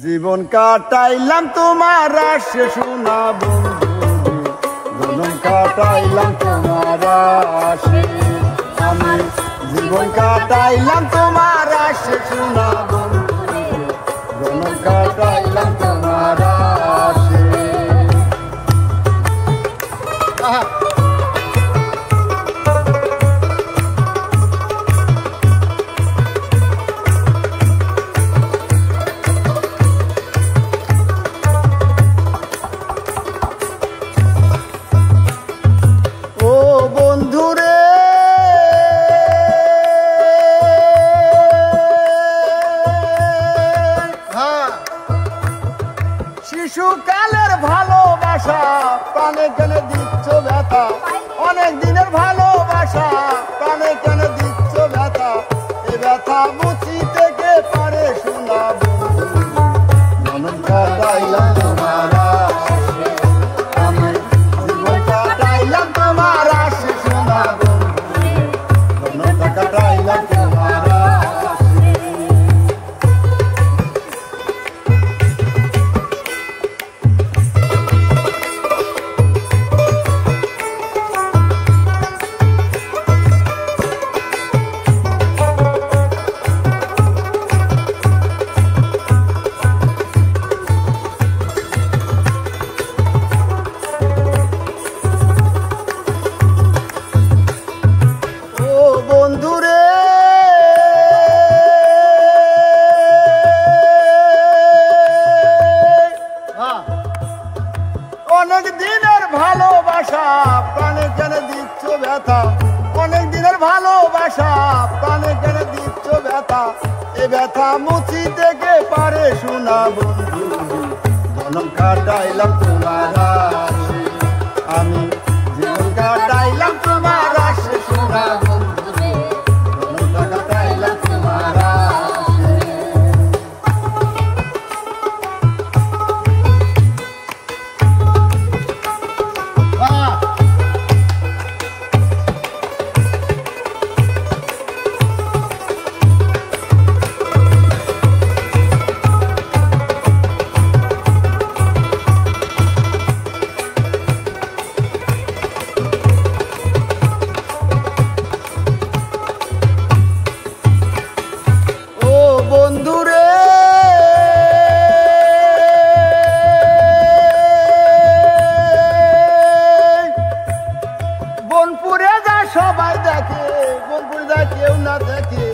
জীবন কাটাইলাম তোমার আশে সোনা বন্ধু, জীবন কাটাইলাম তোমার আশে আমি, জীবন কাটাইলাম তোমার আশে সোনা বন্ধু, জীবন কাটাইলাম তোমার আশে। শিশুকালের ভালোবাসা প্রাণে কেন দিচ্ছ ব্যথা, অনেক দিনের ভালোবাসা প্রাণে কেন দিচ্ছ ব্যথা, এ ব্যথা মুছি থেকে পারে শোনা বন্ধু, জীবন কাটাইলাম তোমার আশে আমি, জীবন কাটাইলাম তোমার আশে শোনা বন্ধু, জীবন কাটাইলাম তোমার আশে। অনেক দিনের ভালোবাসা প্রাণে কেন দিচ্ছ ব্যথা, অনেক দিনের ভালোবাসা প্রাণে কেন দিচ্ছ ব্যথা, এ ব্যথা মুছি থেকে পারে শোনা বন্ধু, জীবন কাটাইলাম তোমার আশে আমি, জীবন কাটাইলাম তোমার আশে শোনা বন্ধু, জীবন কাটাইলাম তোমার আশে। সবাই দেখে বনপুরে যা কেউ না দেখে,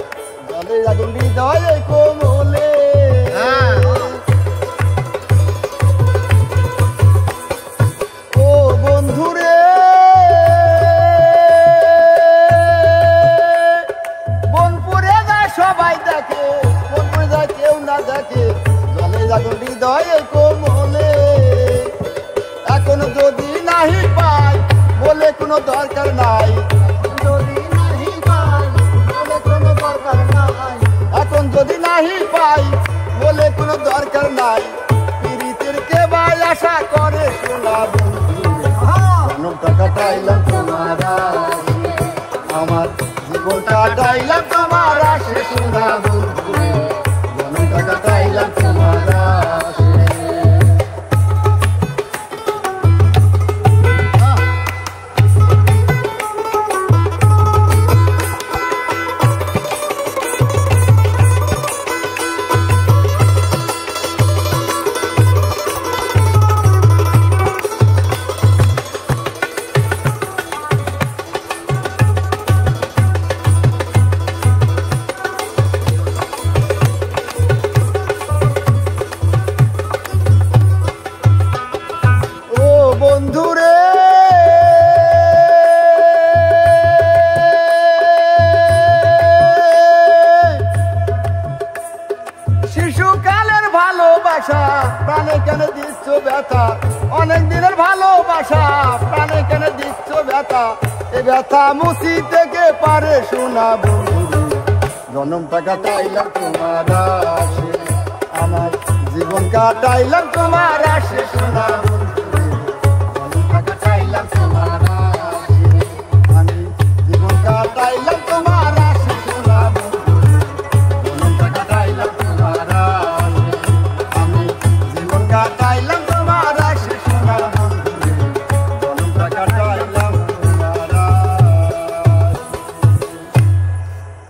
জলে আগুন হৃদয়ে কোমলে, ও বন্ধুরে বনপুরে যা সবাই দেখে, বনপুরে যা কেউ না দেখে, জলে আগুন হৃদয়ে কোমলে, এখন যদি নাহি পাই বলে কোনো দরকার নাই, এখন যদি নাহি পাই বলে কোনো দরকার নাই, পীড়িতের কে ভাই আশা করে শোনা বন্ধু, জীবনটা কাটাইলাম তোমার আশে আমার, জীবন কাটাইলাম তোমার আশে শোনা বন্ধু, জীবনটা কাটাইলাম তোমার আশে। বন্ধুরে শিশুকালের ভালোবাসা প্রাণে কেন দিচ্ছ ব্যথা, অনেক দিনের ভালোবাসা প্রাণে কেন দিচ্ছ ব্যথা, এ ব্যথা মুছি থেকে পারে শোনা বন্ধু, জনমটা কাটাইলাম তোমার আশে আমার, জীবন কাটাইলাম তোমার আশে শোনা বন্ধু।